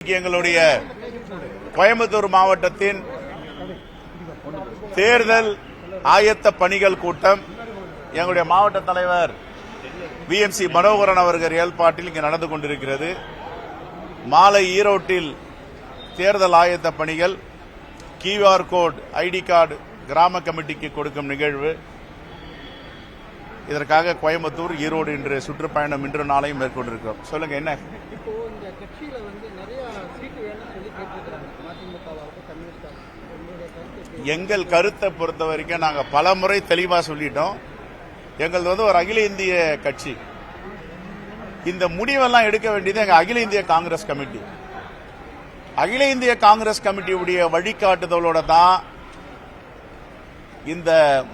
எங்களுடைய கோயம்புத்தூர் மாவட்டத்தின் தேர்தல் ஆயத்த பணிகள் கூட்டம் எங்களுடைய மாவட்ட தலைவர் VMC மனோகரன் அவர்கள் ஏற்பாட்டில் இங்கு நடந்து கொண்டிருக்கிறது. மாலை ஈரோட்டில் தேர்தல் ஆயத்த பணிகள், QR கோட், ஐடி கார்டு கிராம கமிட்டிக்கு கொடுக்கும் நிகழ்வு. இதற்காக கோயம்புத்தூர், ஈரோடு இன்று சுற்றுப்பயணம் இன்று நாளையும் மேற்கொண்டிருக்கிறோம். சொல்லுங்க, என்ன இப்போ இந்த கட்சியில நிறைய சீட்டு வேணும்னு சொல்லி கேட்டிருக்கிறாங்க மதிமுகவாக கம்யூனிஸ்ட். எங்கள் கருத்தை பொறுத்த வரைக்கும் நாங்க பல முறை தெளிவா சொல்லிட்டோம். எங்களது ஒரு அகில இந்திய கட்சி. இந்த முடிவெல்லாம் எடுக்க வேண்டியது எங்க அகில இந்திய காங்கிரஸ் கமிட்டி. அகில இந்திய காங்கிரஸ் கமிட்டியுடைய வழிகாட்டுதலோட தான் இந்த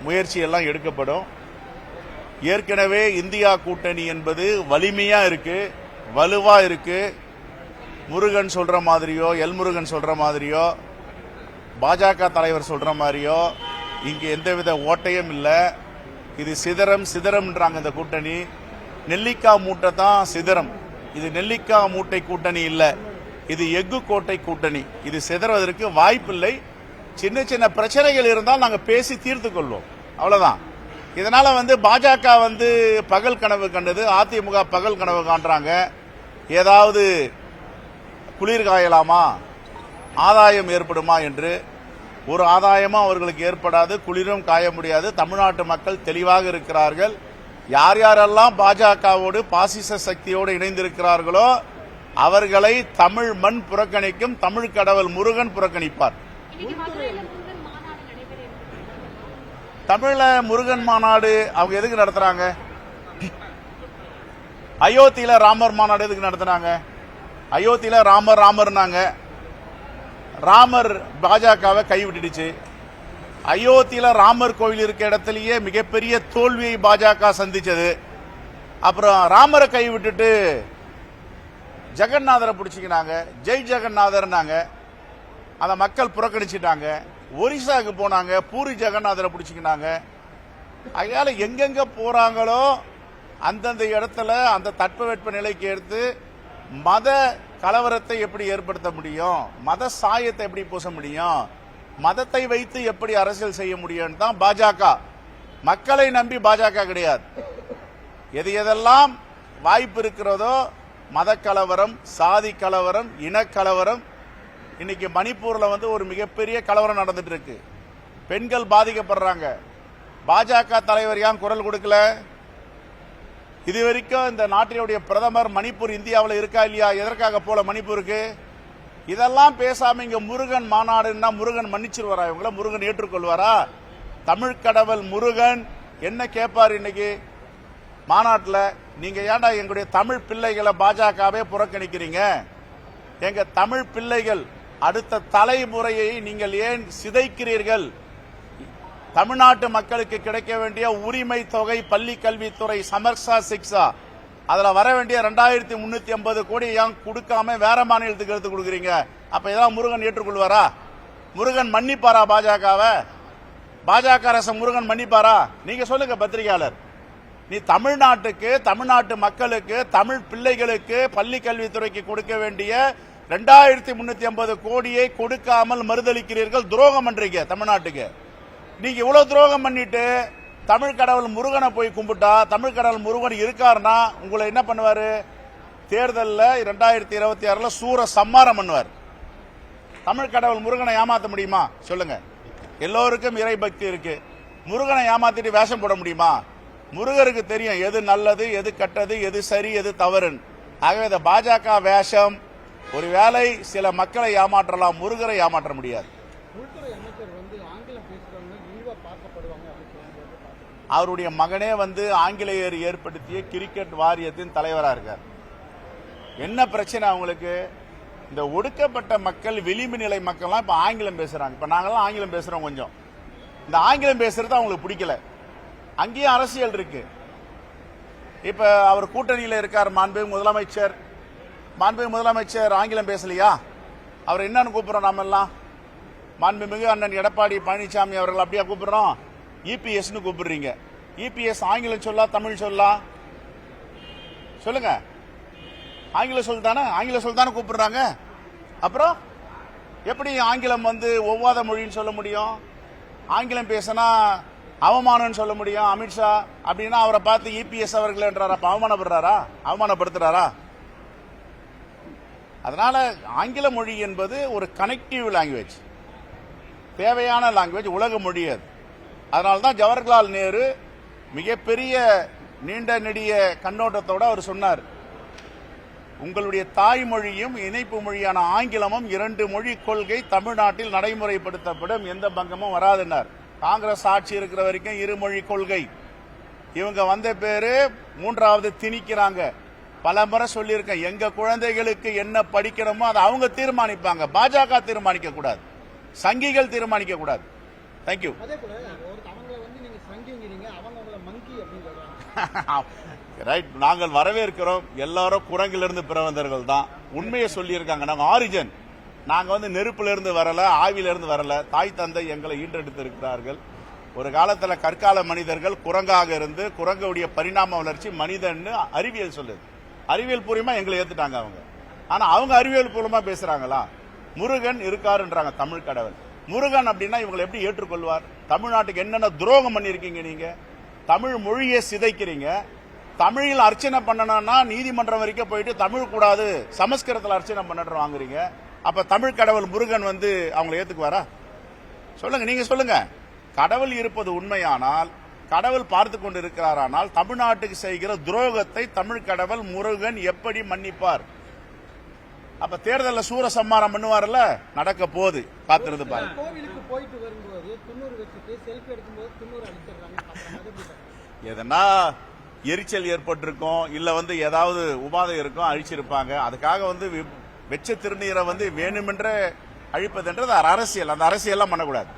முயற்சி எல்லாம் எடுக்கப்படும். ஏற்கனவே இந்தியா கூட்டணி என்பது வலிமையா இருக்கு, வலுவா இருக்கு. முருகன் சொல்ற மாதிரியோ, முருகன் சொல்ற மாதிரியோ, பாஜக தலைவர் சொல்ற மாதிரியோ இங்கு எந்தவித ஓட்டையும் இல்லை. இது சிதறம்ன்றாங்க. இந்த கூட்டணி நெல்லிக்காய் மூட்டை தான் சிதறம். இது நெல்லிக்காய் மூட்டை கூட்டணி இல்லை, இது எஃகு கோட்டை கூட்டணி. இது சிதறுவதற்கு வாய்ப்பில்லை. சின்ன சின்ன பிரச்சனைகள் இருந்தால் நாங்கள் பேசி தீர்த்து கொள்வோம், அவ்வளவுதான். இதனால பாஜக பகல் கனவு கண்டது, அதிமுக பகல் கனவு காண்றாங்க. ஏதாவது குளிர் காயலாமா, ஆதாயம் ஏற்படுமா என்று. ஒரு ஆதாயமும் அவர்களுக்கு ஏற்படாது, குளிரும் காய முடியாது. தமிழ்நாட்டு மக்கள் தெளிவாக இருக்கிறார்கள். யார் யாரெல்லாம் பாஜகவோடு பாசிச சக்தியோடு இணைந்திருக்கிறார்களோ அவர்களை தமிழ் மண் புறக்கணிக்கும், தமிழ் கடவுள் முருகன் புறக்கணிப்பார். தமிழ முருகன் மாநாடு அவங்க எதுக்கு நடத்துறாங்க? அயோத்தியில ராமர் மாநாடு எதுக்கு நடத்துறாங்க? அயோத்தியில ராமர்னாங்க. ராமர் பாஜகவை கைவிட்டுடுச்சு. அயோத்தியில ராமர் கோவில் இருக்க இடத்திலேயே மிகப்பெரிய தோல்வியை பாஜக சந்திச்சது. அப்புறம் ராமரை கைவிட்டுட்டு ஜெகநாதரை பிடிச்சிக்கினாங்க, ஜெய் ஜெகநாதர்னாங்க. அந்த மக்கள் புறக்கணிச்சிட்டாங்க. ஒரிசாவுக்கு போனாங்க, பூரி ஜெகநாதரை பிடிச்சிக்கினாங்க. அதனால எங்கெங்க போறாங்களோ அந்தந்த இடத்துல அந்த தட்பவெட்ப நிலைக்கு எடுத்து மத கலவரத்தை எப்படி ஏற்படுத்த முடியும், மத சாயத்தை எப்படி பூச முடியும், மதத்தை வைத்து எப்படி அரசியல் செய்ய முடியும் தான் பாஜக. மக்களை நம்பி பாஜக கிடையாது. எது எதெல்லாம் வாய்ப்பு இருக்கிறதோ, மத கலவரம், சாதி கலவரம், இனக்கலவரம். இன்னைக்கு மணிப்பூர்ல ஒரு மிகப்பெரிய கலவரம் நடந்துட்டு இருக்கு. பெண்கள் பாதிக்கப்படுறாங்க. பாஜக தலைவர் ஏன் குரல் கொடுக்கல? இதுவரைக்கும் இந்த நாட்டினுடைய பிரதமர் மணிப்பூர் இந்தியாவில் இருக்கா இல்லையா? எதற்காக போல மணிப்பூருக்கு? இதெல்லாம் பேசாம இங்க முருகன் மாநாடுன்னா முருகன் மன்னிச்சிருவாரா? இவங்கள முருகன் ஏற்றுக்கொள்வாரா? தமிழ் கடவுள் முருகன் என்ன கேட்பாரு இன்னைக்கு மாநாட்டில்? நீங்க ஏன்டா எங்களுடைய தமிழ் பிள்ளைகளை பாஜகவே புறக்கணிக்கிறீங்க? எங்க தமிழ் பிள்ளைகள் அடுத்த தலைமுறையை நீங்கள் ஏன் சிதைக்கிறீர்கள்? தமிழ்நாட்டு மக்களுக்கு கிடைக்க வேண்டிய உரிமை தொகை, பள்ளி கல்வித்துறை, சமர்சா சிக்ஷா, அதுல வர வேண்டிய 2350 கோடி ஏன் கொடுக்காம வேற மாநிலத்துக்கு எடுத்து கொடுக்குறீங்க? அப்ப இதெல்லாம் முருகன் ஏற்றுக்கொள்வாரா? முருகன் மன்னிப்பாரா பாஜகவை? பாஜக அரசு முருகன் மன்னிப்பாரா? நீங்க சொல்லுங்க பத்திரிகையாளர். நீ தமிழ்நாட்டுக்கு, தமிழ்நாட்டு மக்களுக்கு, தமிழ் பிள்ளைகளுக்கு பள்ளி கல்வித்துறைக்கு கொடுக்க வேண்டிய 2350 கோடியை கொடுக்காமல் மறுதளிக்கிறீர்கள், துரோகம் பண்றீங்க தமிழ்நாட்டுக்கு. நீங்க இவ்வளவு துரோகம் பண்ணிட்டு தமிழ் கடவுள் முருகனை போய் கும்பிட்டா, தமிழ் கடவுள் முருகன் இருக்காருன்னா உங்களை என்ன பண்ணுவாரு? தேர்தலில் 2026 சூர சம்மாரம் பண்ணுவார். தமிழ் கடவுள் முருகனை ஏமாத்த முடியுமா? சொல்லுங்க. எல்லோருக்கும் இறை பக்தி இருக்கு. முருகனை ஏமாத்திட்டு வேஷம் போட முடியுமா? முருகருக்கு தெரியும் எது நல்லது, எது கெட்டது, எது சரி, எது தவறுன்னு. ஆகவே இந்த பாஜக வேஷம் ஒருவேளை சில மக்களை ஏமாற்றலாம், முருகரை ஏமாற்ற முடியாது. அவருடைய மகனே ஆங்கிலேயர் ஏற்படுத்திய கிரிக்கெட் வாரியத்தின் தலைவராக இருக்கார். என்ன பிரச்சனை அவங்களுக்கு? இந்த ஒடுக்கப்பட்ட மக்கள், விளிம்பு நிலை மக்கள்லாம் இப்ப ஆங்கிலம் பேசுறாங்க. இப்ப நாங்கெல்லாம் ஆங்கிலம் பேசுறோம். கொஞ்சம் இந்த ஆங்கிலம் பேசுறது அவங்களுக்கு பிடிக்கல. அங்கேயும் அரசியல் இருக்கு. இப்ப அவர் கூட்டணியில் இருக்கார் மாண்புமிகு முதலமைச்சர். மாண்புமிகு முதலமைச்சர் ஆங்கிலம் பேசலையா? அவர் என்னன்னு கூப்பிடுறோம் நாம எல்லாம்? மாண்புமிகு அண்ணன் எடப்பாடி பழனிசாமி அவர்கள் அப்படியா கூப்பிடுறோம்? EPS கூப்பிடுறீங்க. EPS ஆங்கிலம் சொல்லா, தமிழ் சொல்லா? சொல்லுங்க. ஆங்கில சொல் தானே கூப்பிடுறாங்க. அப்புறம் எப்படி ஆங்கிலம் வந்து ஒவ்வாத மொழின்னு சொல்ல முடியும்? ஆங்கிலம் பேசினா அவமானம்னு சொல்ல முடியும்? அமித்ஷா அப்படின்னா அவரை பார்த்து இபிஎஸ் அவர்கள் என்றாரா? அப்ப அவமானப்படுறாரா? அவமானப்படுத்துறாரா? அதனால ஆங்கில மொழி என்பது ஒரு கனெக்டிவ் லாங்குவேஜ், தேவையான லாங்குவேஜ், உலக மொழி அது. அதனால்தான் ஜவஹர்லால் நேரு மிகப்பெரிய நீண்ட நெடிய கண்ணோட்டத்தோட அவர் சொன்னார், உங்களுடைய தாய்மொழியும் இணைப்பு மொழியான ஆங்கிலமும் 2 மொழி கொள்கை தமிழ்நாட்டில் நடைமுறைப்படுத்தப்படும், எந்த பங்கமும் வராதுன்னார். காங்கிரஸ் ஆட்சி இருக்கிற வரைக்கும் 2 மொழி கொள்கை. இவங்க வந்த பேரு 3வது திணிக்கிறாங்க. பல முறை சொல்லியிருக்கேன், எங்க குழந்தைகளுக்கு என்ன படிக்கணுமோ அதை அவங்க தீர்மானிப்பாங்க, பாஜக தீர்மானிக்க கூடாது, சங்கிகள் தீர்மானிக்க கூடாது. தேங்க்யூ. அதே போல அவங்க வந்து நீங்க சங்கிங்கிறீங்க, அவங்க உங்களை மங்கி அப்படின்னு சொல்றாங்க. ரைட், நாங்கள் வரவேற்கிறோம். எல்லாரும் குரங்கிலிருந்து பிறந்தவர்கள் தான். உண்மையை சொல்லியிருக்காங்க. நாங்க ஆரிஜன், நாங்க வந்து நெருப்புல இருந்து வரல, ஆவில இருந்து வரல. தாய் தந்தை எங்களை ஈன்றெடுத்து இருக்கிறார்கள். ஒரு காலத்துல கற்கால மனிதர்கள் குரங்காக இருந்து குரங்குடைய பரிணாம வளர்ச்சி மனிதன்னு அறிவியல் சொல்லுது. அறிவியல் பூர்வமா எங்களை ஏத்துட்டாங்க அவங்க. ஆனா அவங்க அறிவியல் பூர்வமா பேசுறாங்களா? முருகன் இருக்காருன்றாங்க தமிழ் கடவுள். முருகன் அப்படின்னா இவங்களை எப்படி ஏற்றுக்கொள்வார்? தமிழ்நாட்டுக்கு என்னென்ன துரோகம் பண்ணிருக்கீங்க நீங்க? தமிழ் மொழியை சிதைக்கிறீங்க. தமிழில் அர்ச்சனை பண்ணணும்னா நீதிமன்றம் வரைக்கும் போயிட்டு தமிழ் கூடாது, சமஸ்கிருதத்தில் அர்ச்சனை பண்ண வாங்குறீங்க. அப்ப தமிழ் கடவுள் முருகன் வந்து அவங்களை ஏத்துக்குவாரா? சொல்லுங்க, நீங்க சொல்லுங்க. கடவுள் இருப்பது உண்மையானால், கடவுள் பார்த்து கொண்டு இருக்கிறாரானால், தமிழ்நாட்டுக்கு செய்கிற துரோகத்தை தமிழ் கடவுள் முருகன் எப்படி மன்னிப்பார்? அப்ப தேர்தலில் சூரசம்மாரம் பண்ணுவார்ல, நடக்க போகுது, காத்திருந்து பாருங்க. கோவிலுக்கு போயிட்டு வரும்போது துண்ணூறு வச்சுட்டு செல்ஃபி எடுக்கும்போது துண்ணூறு அடிச்சிடுறாங்க. எதனா எரிச்சல் ஏற்பட்டிருக்கும், இல்ல வந்து ஏதாவது உபாதை இருக்கும், அழிச்சிருப்பாங்க. அதுக்காக வந்து வெச்ச திருநீரை வந்து வேணுமென்ற அழிப்பதுன்றது அரசியல். அந்த அரசியல்லாம் பண்ணக்கூடாது.